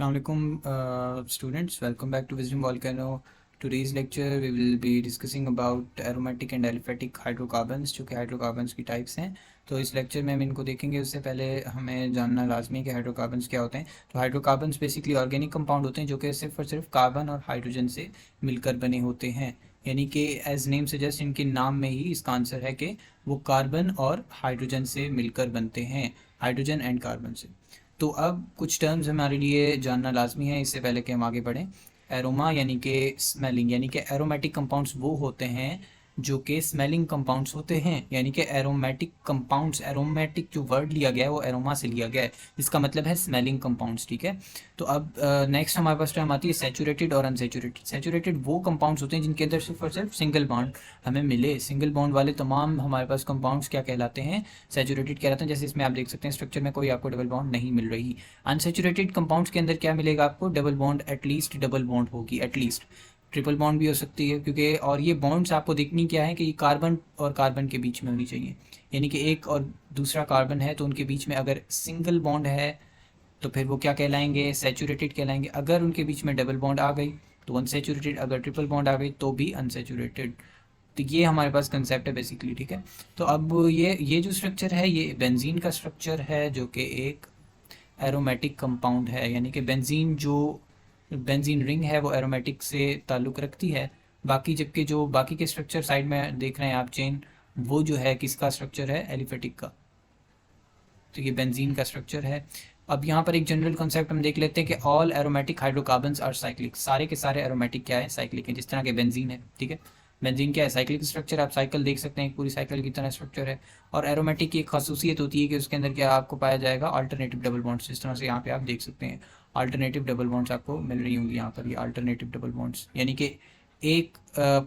Assalamualaikum students, welcome back to Wisdom Volcano. Today's lecture we will be discussing about aromatic and aliphatic hydrocarbons जो कि hydrocarbons की types हैं। तो इस lecture में हम इनको देखेंगे। उससे पहले हमें जानना लाजमी है कि हाइड्रोकार्बन्स क्या होते हैं। तो हाइड्रोकार्बन्स बेसिकली ऑर्गेनिक कंपाउंड होते हैं जो कि सिर्फ और सिर्फ कार्बन और हाइड्रोजन से मिलकर बने होते हैं। यानी कि एज नेम सजेस्ट, इनके नाम में ही इसका आंसर है कि वो कार्बन और हाइड्रोजन से मिलकर बनते हैं, हाइड्रोजन एंड कार्बन से। तो अब कुछ टर्म्स हमारे लिए जानना लाजमी है इससे पहले कि हम आगे बढ़ें। एरोमा यानी कि स्मेलिंग, यानी कि एरोमेटिक कंपाउंड्स वो होते हैं जो कि स्मेलिंग कंपाउंड्स होते हैं। यानी कि एरोमेटिक कंपाउंड्स, एरोमेटिक जो वर्ड लिया गया है वो एरोमा से लिया गया है, इसका मतलब है स्मेलिंग कंपाउंड्स। ठीक है। तो अब नेक्स्ट हमारे पास टर्म आती है सैचुरेटेड और अनसैचुरेटेड। सैचुरेटेड वो कंपाउंड्स होते हैं जिनके अंदर सिर्फ और सिर्फ सिंगल बॉन्ड हमें मिले। सिंगल बॉन्ड वाले तमाम हमारे पास कंपाउंड्स क्या कहलाते हैं, सैचुरेटेड कहलाते हैं। जैसे इसमें आप देख सकते हैं स्ट्रक्चर में कोई आपको डबल बॉन्ड नहीं मिल रही। अनसैचुरेटेड कंपाउंड्स के अंदर क्या मिलेगा आपको, double bond, at least double bond होगी, एटलीस्ट ट्रिपल बॉन्ड भी हो सकती है, क्योंकि और ये बॉन्ड्स आपको दिखनी क्या है कि ये कार्बन और कार्बन के बीच में होनी चाहिए। यानी कि एक और दूसरा कार्बन है तो उनके बीच में अगर सिंगल बॉन्ड है तो फिर वो क्या कहलाएंगे, सैचुरेटेड कहलाएंगे। अगर उनके बीच में डबल बॉन्ड आ गई तो अनसैचुरेटेड, अगर ट्रिपल बॉन्ड आ गई तो भी अनसैचुरेटेड। तो ये हमारे पास कंसेप्ट है बेसिकली। ठीक है। तो अब ये जो स्ट्रक्चर है ये बेंजीन का स्ट्रक्चर है जो कि एक एरोमेटिक कंपाउंड है। यानी कि बेंजीन जो बेंजीन रिंग है वो एरोमेटिक से ताल्लुक़ रखती है। बाकी जबकि जो बाकी के स्ट्रक्चर साइड में देख रहे हैं आप चेन, वो जो है किसका स्ट्रक्चर है, एलिफेटिक का। तो ये बेंजीन का स्ट्रक्चर है। अब यहाँ पर एक जनरल कॉन्सेप्ट हम देख लेते हैं कि all aromatic hydrocarbons are cyclic. सारे के सारे एरोमेटिक क्या है, साइक्लिक है, जिस तरह के बेंजीन है। ठीक है। बेंजीन क्या है, साइक्लिक स्ट्रक्चर। आप साइकिल देख सकते हैं, एक पूरी साइकिल की तरह स्ट्रक्चर है। और एरोमेटिक की एक खासूसियत होती है कि उसके अंदर क्या आपको पाया जाएगा, अल्टरनेटिव डबल बॉन्ड्स। जिस तरह से यहाँ पे आप देख सकते हैं अल्टरनेटिव डबल बॉन्ड्स आपको मिल रही होंगी यहाँ पर, ये अल्टरनेटिव डबल बॉन्ड्स। यानी कि एक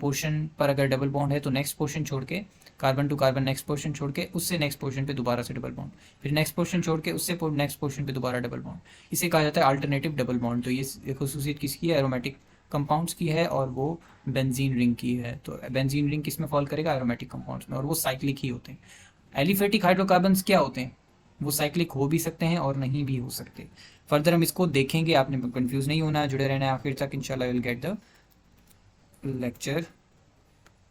पोर्शन पर अगर डबल बॉन्ड है तो नेक्स्ट पोर्शन छोड़ के, carbon to carbon next portion छोड़ के, उससे नेक्स्ट पोर्शन पे दोबारा से डबल बॉन्ड, फिर नेक्स्ट पोर्शन छोड़ के उससे नेक्स्ट पोर्शन पे दोबारा डबल बॉन्ड, इसे कहा जाता है अल्टरनेटिव डबल बॉन्ड। तो ये खसूसियत किसकी है, एरोमेटिक कंपाउंड्स की है, और वो बेंजीन रिंग की है। तो बेंजीन रिंग किस में फॉल करेगा, एरोमेटिक कंपाउंड्स में, और वो साइक्लिक ही होते हैं। एलिफेटिक हाइड्रोकार्बन्स क्या होते हैं, वो साइक्लिक हो भी सकते हैं और नहीं भी हो सकते। फर्दर हम इसको देखेंगे, आपने कंफ्यूज नहीं होना, जुड़े रहना है आखिर तक, इंशाल्लाह विल गेट द लेक्चर।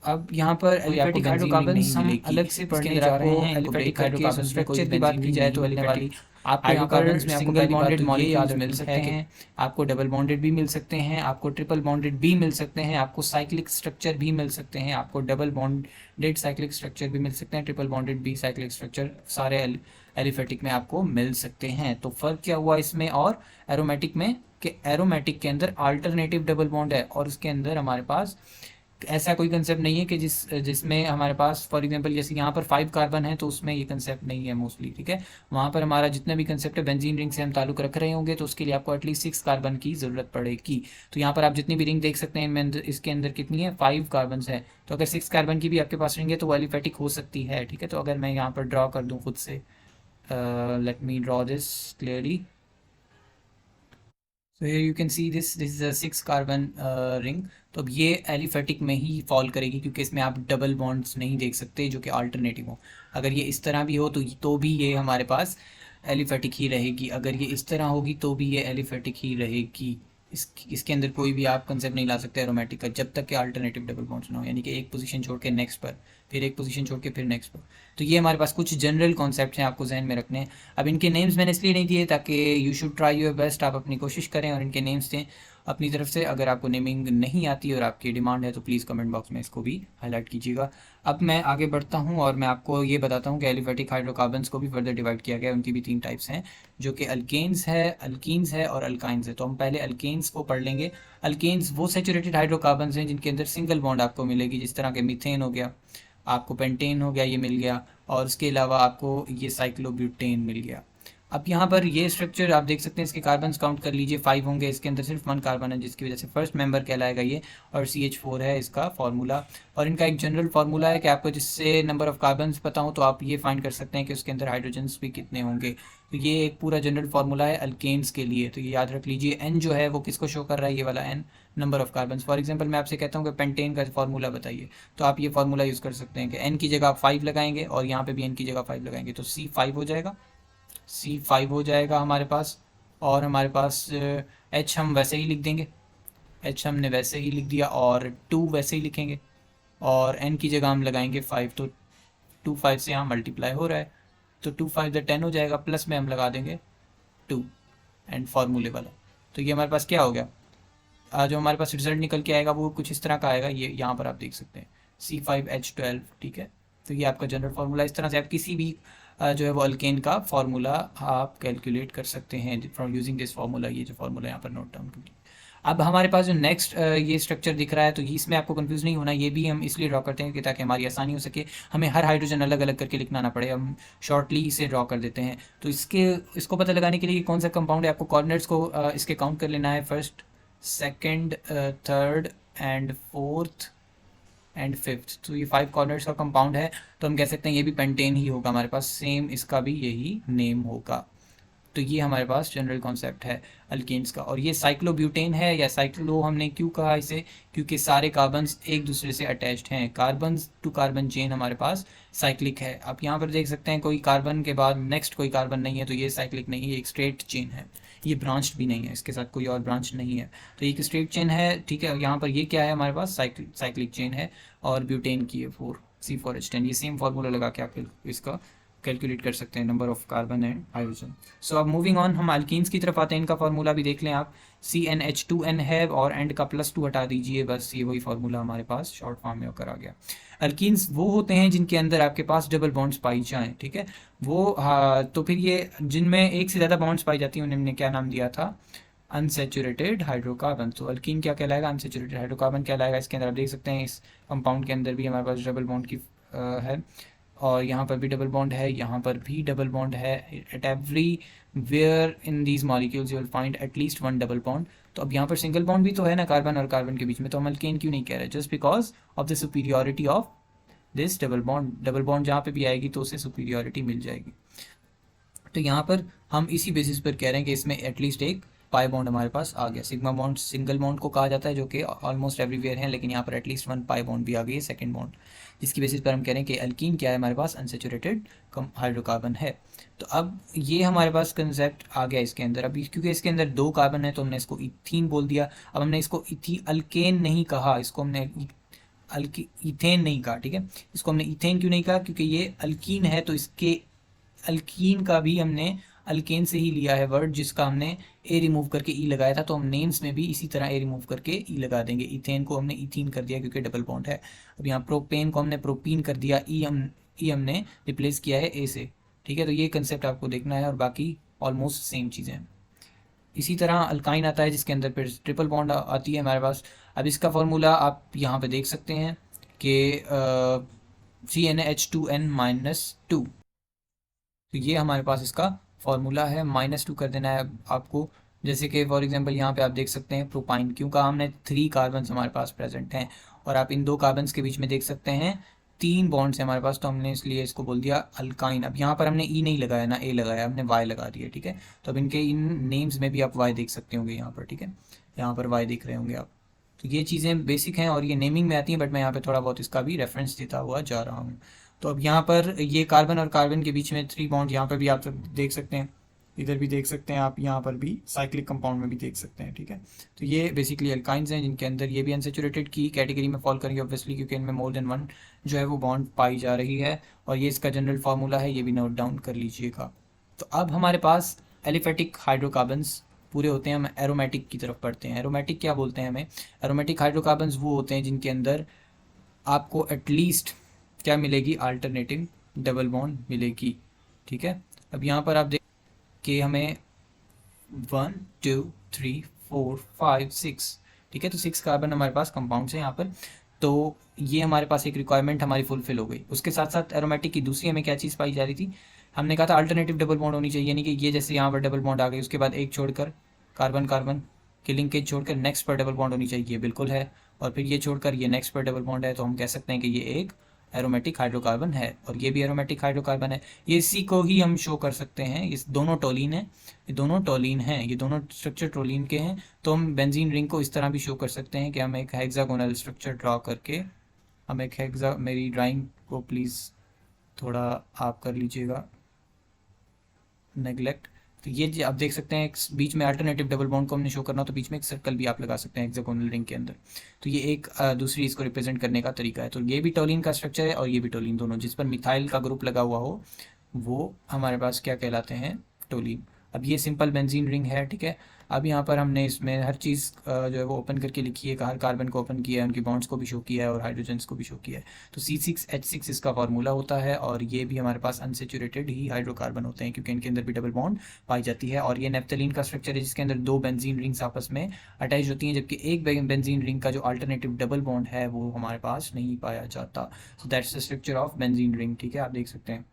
अब यहाँ पर एलिफेटिक हाइड्रोकार्बन्स हम अलग से पढ़ने जा रहे हैं। एलिफेटिक हाइड्रोकार्बन स्ट्रक्चर की बात की जाए तो एलिफेटिक आपको यहाँ पर सिंगल बॉन्डेड मॉलिक्यूल्स मिल सकते हैं, आपको डबल बॉन्डेड भी मिल सकते हैं, आपको ट्रिपल बॉन्डेड भी मिल सकते हैं, आपको साइक्लिक स्ट्रक्चर भी मिल सकते हैं, आपको डबल बॉन्डेड साइक्लिक स्ट्रक्चर भी मिल सकते हैं, ट्रिपल बॉन्डेड भी साइक्लिक स्ट्रक्चर सारे एलिफेटिक में आपको मिल सकते हैं। तो फर्क क्या हुआ इसमें और एरोमेटिक में, कि एरोमेटिक के अंदर अल्टरनेटिव डबल बॉन्ड है और उसके अंदर हमारे पास ऐसा कोई कंसेप्ट नहीं है कि जिसमें हमारे पास फॉर एग्जांपल जैसे यहाँ पर 5 कार्बन है तो उसमें ये कंसेप्ट नहीं है मोस्टली। ठीक है। वहाँ पर हमारा जितना भी कंसेप्ट है बेंजीन रिंग से हम ताल्लुक रख रहे होंगे तो उसके लिए आपको एटलीस्ट 6 कार्बन की ज़रूरत पड़ेगी। तो यहाँ पर आप जितनी भी रिंग देख सकते हैं इनमें इसके अंदर कितनी है, 5 कार्बन है। तो अगर 6 कार्बन की भी आपके पास रिंग है तो वो एलिफेटिक हो सकती है। ठीक है। तो अगर मैं यहाँ पर ड्रॉ कर दूँ खुद से, let me draw this clearly. So here you can see this is a 6 carbon ring. तो अब ये एलिफेटिक में ही फॉल करेगी क्योंकि इसमें आप डबल बॉन्ड्स नहीं देख सकते जो कि अल्टरनेटिव हो। अगर ये इस तरह भी हो तो भी ये हमारे पास एलिफेटिक ही रहेगी। अगर ये इस तरह होगी तो भी ये एलिफेटिक ही रहेगी। इसके अंदर कोई भी आप कंसेप्ट नहीं ला सकते एरोमेटिक का जब तक कि अल्टरनेटिव डबल बॉन्ड्स ना हो। यानी कि एक पोजीशन छोड़ के नेक्स्ट पर, फिर एक पोजीशन छोड़ के फिर नेक्स्ट पर। तो ये हमारे पास कुछ जनरल कॉन्सेप्ट हैं, आपको जहन में रखने हैं। अब इनके नेम्स मैंने इसलिए नहीं दिए ताकि you should try your best, आप अपनी कोशिश करें और इनके नेम्स दें अपनी तरफ से। अगर आपको नेमिंग नहीं आती और आपकी डिमांड है तो प्लीज़ कमेंट बॉक्स में इसको भी हाईलाइट कीजिएगा। अब मैं आगे बढ़ता हूँ और मैं आपको ये बताता हूँ कि एलिफेटिक हाइड्रोकार्बन्स को भी फर्दर डिवाइड किया गया है। उनकी भी 3 टाइप्स हैं जो कि अल्केन्स है, अल्कीन्स है और अल्काइंस है। तो हम पहले अल्केन्स को पढ़ लेंगे। अल्केन्स वो सैचुरेटेड हाइड्रोकार्बन्स हैं जिनके अंदर सिंगल बॉन्ड आपको मिलेगी, जिस तरह के मीथेन हो गया, आपको पेंटेन हो गया, ये मिल गया, और उसके अलावा आपको ये साइक्लोब्यूटेन मिल गया। अब यहाँ पर ये स्ट्रक्चर आप देख सकते हैं, इसके कार्बन्स काउंट कर लीजिए 5 होंगे। इसके अंदर सिर्फ 1 कार्बन है जिसकी वजह से फर्स्ट मेंबर कहलाएगा ये, और CH4 है इसका फार्मूला। और इनका एक जनरल फार्मूला है कि आपको जिससे नंबर ऑफ कार्बन्स पता हो तो आप ये फाइंड कर सकते हैं कि उसके अंदर हाइड्रोजन्स भी कितने होंगे। तो ये एक पूरा जनरल फार्मूला है अल्केन्स के लिए। तो ये याद रख लीजिए। N जो है वो किसको शो कर रहा है, ये वाला N number of carbons. For example मैं आपसे कहता हूँ कि पेंटेन का फार्मूला बताइए, तो आप ये फार्मूला यूज़ कर सकते हैं कि N की जगह आप 5 लगाएंगे और यहाँ पे भी N की जगह 5 लगाएंगे तो C5 हो जाएगा, C5 हो जाएगा हमारे पास। और हमारे पास एच हम वैसे ही लिख देंगे, एच हमने वैसे ही लिख दिया, और टू वैसे ही लिखेंगे, और एन की जगह हम लगाएंगे 5। तो 2 5 से यहाँ मल्टीप्लाई हो रहा है, तो 2 5 10 हो जाएगा, प्लस में हम लगा देंगे 2 एंड फार्मूले वाला। तो ये हमारे पास क्या हो गया, जो हमारे पास रिजल्ट निकल के आएगा वो कुछ इस तरह का आएगा, ये यहाँ पर आप देख सकते हैं C5H12। ठीक है, तो ये आपका जनरल फार्मूला। इस तरह से आप किसी भी जो है वो अल्केन का फार्मूला आप कैलकुलेट कर सकते हैं फ्रॉम यूजिंग दिस फार्मूला। ये जो फार्मूला यहाँ पर नोट डाउन कर। अब हमारे पास जो नेक्स्ट ये स्ट्रक्चर दिख रहा है, तो इसमें आपको कंफ्यूज नहीं होना, ये भी हम इसलिए ड्रॉ करते हैं कि ताकि हमारी आसानी हो सके, हमें हर हाइड्रोजन अलग अलग करके लिखना ना पड़े, हम शॉर्टली इसे ड्रॉ कर देते हैं। तो इसको पता लगाने के लिए कौन सा कंपाउंड है, आपको कोऑर्डिनेट्स को इसके काउंट कर लेना है, first second third and fourth and fifth. तो ये 5 कॉर्नर्स का कंपाउंड है, तो हम कह सकते हैं ये भी पेंटेन ही होगा हमारे पास, सेम इसका भी यही नेम होगा। तो ये हमारे पास जनरल कॉन्सेप्ट है अल्केन्स का। और ये साइक्लोब्यूटेन है, या साइक्लो हमने क्यों कहा इसे, क्योंकि सारे कार्बन्स एक दूसरे से अटैच्ड हैं, कार्बन टू कार्बन चेन हमारे पास साइक्लिक है। आप यहाँ पर देख सकते हैं कोई कार्बन के बाद नेक्स्ट कोई कार्बन नहीं है, तो ये साइक्लिक नहीं है, एक स्ट्रेट चेन है, ये ब्रांच्ड भी नहीं है, इसके साथ कोई और ब्रांच नहीं है, तो एक स्ट्रेट चेन है। ठीक है, यहाँ पर ये क्या है हमारे पास, साइक्लिक चेन है, और ब्यूटेन की है 4C4H10। ये सेम फार्मूला लगा के आप इसका कैलकुलेट कर सकते हैं, number of carbon and hydrogen. So अब मूविंग ऑन, हम अल्कीन्स की तरफ आते हैं। इनका फार्मूला भी देख लें आप, CnH2n है, और एंड का +2 हटा दीजिए, बस ये वही फार्मूला हमारे पास शॉर्ट फॉर्म में होकर आ गया। अल्कीन्स वो होते हैं जिनके अंदर आपके पास डबल बॉन्ड्स पाई जाएं। ठीक है, वो तो फिर ये जिनमें एक से ज़्यादा बॉन्ड्स पाई जाती हैं उन्हें हमने क्या नाम दिया था, अनसेचुरेटेड हाइड्रोकार्बन। तो अल्कीन क्या कहलाएगा, अनसेचुरेटेड हाइड्रोकार्बन कहलाएगा। इसके अंदर आप देख सकते हैं इस कंपाउंड के अंदर भी हमारे पास डबल बॉन्ड की है, और यहाँ पर भी डबल बॉन्ड है, यहाँ पर भी डबल बॉन्ड है। At everywhere in these molecules you will find at least 1 double bond. तो अब यहाँ पर सिंगल बॉन्ड भी तो है ना कार्बन और कार्बन के बीच में, तो हम अल्केन क्यों नहीं कह रहे, just because of the superiority of this double bond. Double bond जहाँ पे भी आएगी तो उसे सुपीरियोरिटी मिल जाएगी। तो यहाँ पर हम इसी बेसिस पर कह रहे हैं कि इसमें एटलीस्ट एक पाई बॉन्ड हमारे पास आ गया। सिग्मा बॉन्ड सिंगल बॉन्ड को कहा जाता है, जो कि ऑलमोस्ट एवरीवेयर है, लेकिन यहाँ पर एटलीस्ट 1 पाई बॉन्ड भी आ गई है, सेकंड बॉन्ड, जिसकी बेसिस पर हम कह रहे हैं कि अल्कीन क्या है हमारे पास, अनसेचुरेटेड हाइड्रोकार्बन है। तो अब ये हमारे पास कंसेप्ट आ गया इसके अंदर। अभी क्योंकि इसके अंदर 2 कार्बन है तो हमने इसको इथीन बोल दिया। अब हमने इसको अल्केन नहीं कहा, इसको हमने इथेन नहीं कहा। ठीक है, इसको हमने इथेन क्यों नहीं कहा, क्योंकि ये अल्कीन है, तो इसके अल्कीन का भी हमने अल्केन से ही लिया है वर्ड, जिसका हमने ए रिमूव करके ई लगाया था, तो हम नेम्स में भी इसी तरह ए रिमूव करके ई लगा देंगे। इथेन को हमने इथीन कर दिया क्योंकि डबल बॉन्ड है। अब यहाँ प्रोपेन को हमने प्रोपीन कर दिया, ई हमने रिप्लेस किया है ए से। ठीक है, तो ये कंसेप्ट आपको देखना है, और बाकी ऑलमोस्ट सेम चीज़ें हैं। इसी तरह अल्काइन आता है जिसके अंदर फिर ट्रिपल बॉन्ड आती है हमारे पास। अब इसका फॉर्मूला आप यहाँ पे देख सकते हैं कि CnH2n-2। तो ये हमारे पास इसका फॉर्मूला है, -2 कर देना है आपको। जैसे कि फॉर एग्जांपल यहाँ पे आप देख सकते हैं प्रोपाइन, क्यों कहा हमने, 3 कार्बन्स हमारे पास प्रेजेंट हैं, और आप इन 2 कार्बन्स के बीच में देख सकते हैं 3 बॉन्ड्स हैं हमारे पास, तो हमने इसलिए इसको बोल दिया अल्काइन। अब यहाँ पर हमने ई नहीं लगाया ना ए लगाया, हमने वाई लगा दिया। ठीक है, तो अब इनके इन नेम्स में भी आप वाई देख सकते होंगे यहाँ पर। ठीक है, यहाँ पर वाई दिख रहे होंगे आप। तो ये चीज़ें बेसिक हैं और ये नेमिंग में आती हैं, बट मैं यहाँ पे थोड़ा बहुत इसका भी रेफरेंस देता हुआ जा रहा हूँ। तो अब यहाँ पर ये कार्बन और कार्बन के बीच में 3 बॉन्ड यहाँ पर भी आप सब देख सकते हैं, इधर भी देख सकते हैं आप, यहाँ पर भी साइक्लिक कंपाउंड में भी देख सकते हैं। ठीक है, तो ये बेसिकली अल्काइंस हैं जिनके अंदर ये भी अनसेचुरेटेड की कैटेगरी में फॉल करेंगे ऑब्वियसली, क्योंकि इनमें मोर देन 1 जो है वो बॉन्ड पाई जा रही है। और ये इसका जनरल फार्मूला है, ये भी नोट डाउन कर लीजिएगा। तो अब हमारे पास एलिफेटिक हाइड्रोकार्बन्स पूरे होते हैं। हम एरोमेटिक की तरफ पढ़ते हैं। एरोमेटिक क्या बोलते हैं हमें, एरोमेटिक हाइड्रोकार्बन्स वो होते हैं जिनके अंदर आपको एटलीस्ट क्या मिलेगी, अल्टरनेटिंग डबल बॉन्ड मिलेगी। ठीक है, अब यहाँ पर आप देख कि हमें 1 2 3 4 5 6, ठीक है, तो 6 कार्बन हमारे पास कंपाउंड्स हैं यहाँ पर। तो ये हमारे पास एक रिक्वायरमेंट हमारी फुलफिल हो गई। उसके साथ साथ एरोमेटिक की दूसरी हमें क्या चीज़ पाई जा रही थी, हमने कहा था अल्टरनेटिव डबल बॉन्ड होनी चाहिए, यानी कि ये जैसे यहाँ पर डबल बॉन्ड आ गई, उसके बाद एक छोड़कर कार्बन कार्बन की लिंकेज छोड़कर नेक्स्ट पर डबल बॉन्ड होनी चाहिए, ये बिल्कुल है। और फिर ये छोड़कर ये नेक्स्ट पर डबल बॉन्ड है, तो हम कह सकते हैं कि ये एक एरोमेटिक हाइड्रोकार्बन है, और ये भी एरोमेटिक हाइड्रोकार्बन है। ये इसी को ही हम शो कर सकते हैं, इस दोनों टोलिन है, ये दोनों टोलिन हैं, ये दोनों स्ट्रक्चर टोलिन के हैं। तो हम बेंजीन रिंग को इस तरह भी शो कर सकते हैं कि हम एक हेक्सागोनल स्ट्रक्चर ड्रॉ करके, हम एक मेरी ड्राइंग को प्लीज़ थोड़ा आप कर लीजिएगा नेगलेक्ट। तो ये आप देख सकते हैं बीच में अल्टरनेटिव डबल बॉन्ड को हमने शो करना, तो बीच में एक सर्कल भी आप लगा सकते हैं हेक्सागोनल रिंग के अंदर। तो ये एक दूसरी इसको रिप्रेजेंट करने का तरीका है। तो ये भी टोलिन का स्ट्रक्चर है और ये भी टोलिन, दोनों जिस पर मिथाइल का ग्रुप लगा हुआ हो वो हमारे पास क्या कहलाते हैं, टोलिन। अब ये सिंपल बेंजीन रिंग है, ठीक है। अब यहाँ पर हमने इसमें हर चीज़ जो है वो ओपन करके लिखी है, हर कार्बन को ओपन किया है, उनकी बॉन्ड्स को भी शो किया है और हाइड्रोजन्स को भी शो किया है। तो C6H6 इसका फार्मूला होता है, और ये भी हमारे पास अनसेचुरेटेड ही हाइड्रोकार्बन होते हैं क्योंकि इनके अंदर भी डबल बॉन्ड पाई जाती है। और ये नेफ्थलीन का स्ट्रक्चर है जिसके अंदर दो बेंजीन रिंग्स आपस में अटैच होती हैं, जबकि एक बेंजीन रिंग का जो अल्टरनेटिव डबल बॉन्ड है वो हमारे पास नहीं पाया जाता। So that's the structure of benzene ring, ठीक है, आप देख सकते हैं।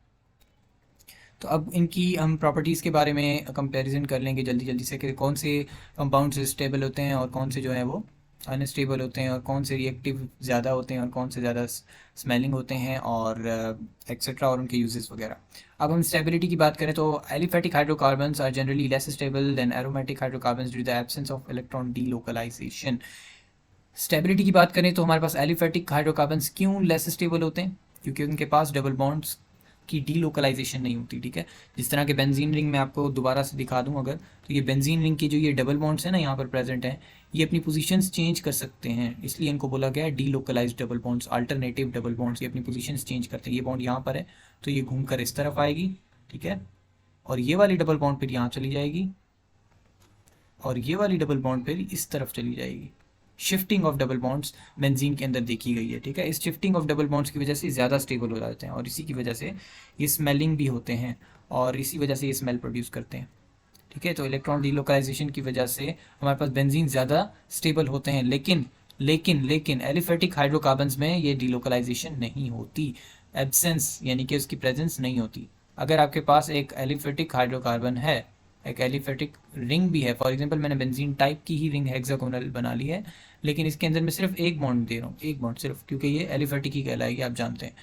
तो अब इनकी हम प्रॉपर्टीज़ के बारे में कंपैरिजन कर लेंगे जल्दी जल्दी से कि कौन से कंपाउंड्स स्टेबल होते हैं और कौन से जो है वो अनस्टेबल होते हैं, और कौन से रिएक्टिव ज़्यादा होते हैं और कौन से ज़्यादा स्मेलिंग होते हैं, और एक्सेट्रा, और उनके यूजेस वगैरह। अब हम स्टेबिलिटी की बात करें तो aliphatic hydrocarbons are generally less stable than aromatic hydrocarbons due the absence of electron delocalisation. Stability की बात करें तो हमारे पास एलिफेटिक हाइड्रोकार्बन्स क्यों लेस स्टेबल होते हैं, क्योंकि उनके पास डबल बॉन्ड्स की डीलोकलाइजेशन नहीं होती, ठीक है। जिस तरह के बेंजीन रिंग में आपको दोबारा से दिखा दूं अगर, तो ये बेंजीन रिंग की जो ये डबल बॉन्ड्स हैं ना यहाँ पर प्रेजेंट हैं, ये अपनी पोजीशंस चेंज कर सकते हैं, इसलिए इनको बोला गया है delocalised double bonds, alternative double bonds. ये अपनी पोजीशंस चेंज करते हैं, ये बॉन्ड यहाँ पर है तो ये घूमकर इस तरफ आएगी, ठीक है, और ये वाली डबल बॉन्ड फिर यहाँ चली जाएगी, और ये वाली डबल बॉन्ड फिर इस तरफ चली जाएगी। Shifting of double bonds benzene के अंदर देखी गई है, ठीक है। इस शिफ्टिंग ऑफ डबल बॉन्ड्स की वजह से ज़्यादा स्टेबल हो जाते हैं और इसी की वजह से ये स्मेलिंग भी होते हैं और इसी वजह से ये स्मेल प्रोड्यूस करते हैं, ठीक है। तो इलेक्ट्रॉन डीलोकलाइजेशन की वजह से हमारे पास बेंजीन ज़्यादा स्टेबल होते हैं, लेकिन लेकिन लेकिन एलिफेटिक हाइड्रोकार्बन्स में ये डीलोकलाइजेशन नहीं होती, एब्सेंस यानी कि उसकी प्रेजेंस नहीं होती। अगर आपके पास एक एलिफेटिक हाइड्रोकार्बन है, एक एलिफेटिक रिंग भी है, फॉर एग्जांपल मैंने बेंजीन टाइप की ही रिंग हेक्सागोनल बना ली है, लेकिन इसके अंदर मैं सिर्फ एक बॉन्ड दे रहा हूँ, एक बॉन्ड सिर्फ, क्योंकि ये एलिफेटिक ही कहलाएगी, आप जानते हैं।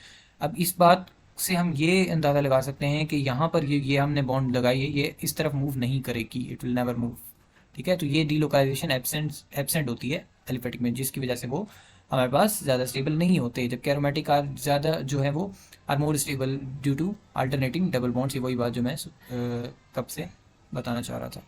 अब इस बात से हम ये अंदाज़ा लगा सकते हैं कि यहाँ पर ये हमने बॉन्ड लगाई है, ये इस तरफ मूव नहीं करेगी, इट विल नेवर मूव, ठीक है। तो ये डीलोकलाइजेशन एब्सेंट होती है एलिफेटिक में, जिसकी वजह से वो हमारे पास ज़्यादा स्टेबल नहीं होते, जबकि एरोमेटिक आर ज़्यादा जो है वो are more stable due to alternating double bonds. ये वही बात जो मैं कब से बताना चाह रहा था।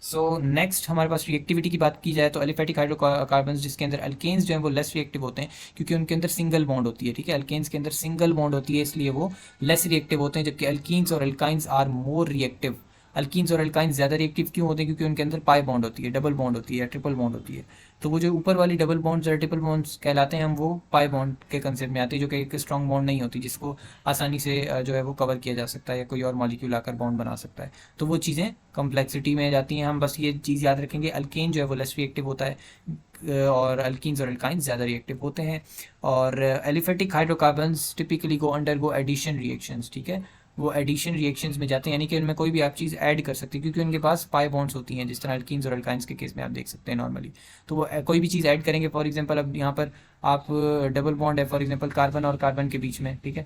सो नेक्स्ट हमारे पास रिएक्टिविटी की बात की जाए तो एलिफेटिक हाइड्रोकार्बन्स जिसके अंदर अल्केन्स जो है वो लेस रिएक्टिव होते हैं क्योंकि उनके अंदर सिंगल बॉन्ड होती है, ठीक है। अल्केन्स के अंदर सिंगल बॉन्ड होती है इसलिए वो लेस रिएक्टिव होते हैं, जबकि अल्कीन्स और alkynes are more reactive. Alkenes और अल्काइंस ज़्यादा रिएक्टिव क्यों होते हैं, क्योंकि उनके अंदर पाई बॉन्ड होती है, डबल बॉन्ड होती है, ट्रिपल बॉन्ड होती है। तो वो जो ऊपर वाली डबल बॉन्ड्स और ट्रिपल बॉन्ड्स कहलाते हैं हम, वो पाई बॉन्ड के कंसेप्ट में आती है, जो कि एक स्ट्रॉन्ग बॉन्ड नहीं होती जिसको आसानी से जो है वो कवर किया जा सकता है या कोई और मॉलिक्यूल आकर बॉन्ड बना सकता है। तो वो चीज़ें कम्प्लेक्सिटी में जाती हैं। हम बस ये चीज़ याद रखेंगे, अल्केन जो है वो लेस रिएक्टिव होता है और अल्कीन्स और अल्काइंस ज़्यादा रिएक्टिव होते हैं। और एलिफेटिक हाइड्रोकार्बन्स टिपिकली गो अंडरगो एडिशन रिएक्शंस, ठीक है, वो एडिशन रिएक्शंस में जाते हैं, यानी कि उनमें कोई भी आप चीज़ ऐड कर सकते हैं क्योंकि उनके पास पाई बॉन्ड्स होती हैं, जिस तरह अल्कीन्स और अल्काइंस के केस में आप देख सकते हैं नॉर्मली। तो वो कोई भी चीज़ ऐड करेंगे, फॉर एग्जांपल अब यहाँ पर आप डबल बॉन्ड है फॉर एग्जांपल कार्बन और कार्बन के बीच में, ठीक है,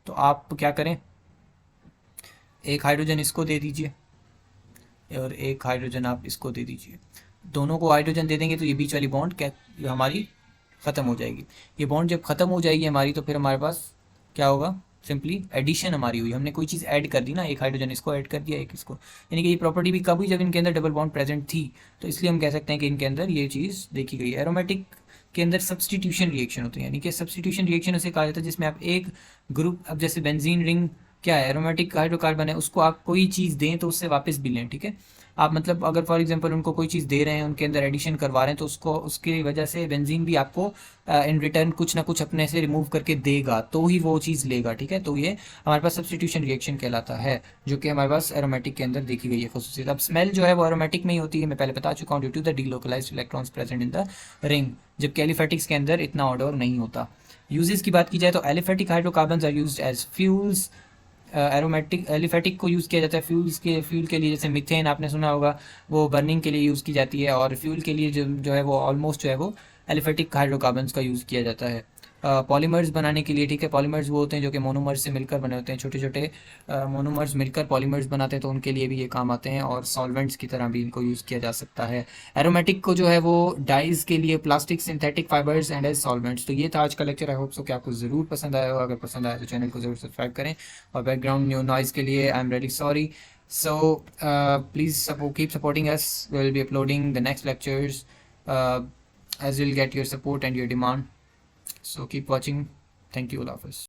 तो आप क्या करें, एक हाइड्रोजन इसको दे दीजिए और एक हाइड्रोजन आप इसको दे दीजिए। दोनों को हाइड्रोजन दे देंगे तो ये बीच वाली बॉन्ड क्या हमारी ख़त्म हो जाएगी। ये बॉन्ड जब ख़त्म हो जाएगी हमारी तो फिर हमारे पास क्या होगा, सिंपली एडिशन हमारी हुई, हमने कोई चीज़ ऐड कर दी ना, एक हाइड्रोजन इसको ऐड कर दिया, एक इसको, यानी कि ये प्रॉपर्टी भी कब हुई, जब इनके अंदर डबल बॉन्ड प्रेजेंट थी। तो इसलिए हम कह सकते हैं कि इनके अंदर ये चीज़ देखी गई है। एरोमेटिक के अंदर सब्सटीट्यूशन रिएक्शन होती है, यानी कि सब्सटीट्यूशन रिएक्शन उसे कहा जाता है जिसमें आप एक ग्रुप, अब जैसे बेंजीन रिंग क्या है, एरोमेटिक हाइड्रोकार्बन है, उसको आप कोई चीज़ दें तो उससे वापस भी लें, ठीक है। आप मतलब अगर फॉर एग्जांपल उनको कोई चीज़ दे रहे हैं, उनके अंदर एडिशन करवा रहे हैं, तो उसको उसकी वजह से बेंजीन भी आपको इन रिटर्न कुछ ना कुछ अपने से रिमूव करके देगा, तो ही वो चीज़ लेगा, ठीक है। तो ये हमारे पास सब्सटीट्यूशन रिएक्शन कहलाता है, जो कि हमारे पास एरोमेटिक के अंदर देखी गई है खसूसियत। अब स्मेल जो है वो एरोमेटिक में ही होती है, मैं पहले बता चुका हूँ, due to the delocalised electrons present in the ring, जबकि एलिफेटिक्स के अंदर इतना ऑर्डर नहीं होता। यूजेस की बात की जाए तो aliphatic hydrocarbons are used as fuels. Aromatic aliphatic को यूज़ किया जाता है फ्यूल के लिए, जैसे मीथेन आपने सुना होगा, वो बर्निंग के लिए यूज़ की जाती है, और फ्यूल के लिए जो है वो ऑलमोस्ट जो है वो एलिफेटिक हाइड्रोकार्बन्स का यूज़ किया जाता है। पॉलीमर्स बनाने के लिए, ठीक है, पॉलीमर्स वो होते हैं जो कि मोनोमर्स से मिलकर बने होते हैं, छोटे छोटे मोनोमर्स मिलकर पॉलीमर्स बनाते हैं, तो उनके लिए भी ये काम आते हैं, और सॉल्वेंट्स की तरह भी इनको यूज़ किया जा सकता है। एरोमेटिक को जो है वो डाइज के लिए, plastic, synthetic fibres and as solvents. तो ये था आज का लेक्चर, आई होप सो कि आपको ज़रूर पसंद आया हो। अगर पसंद आया तो चैनल को ज़रूर सब्सक्राइब करें, और बैकग्राउंड न्यू नॉइज़ के लिए I am really sorry. So please keep supporting us. We'll be uploading the next lectures as we'll get your support and your demand. So keep watching. Thank you, all of us.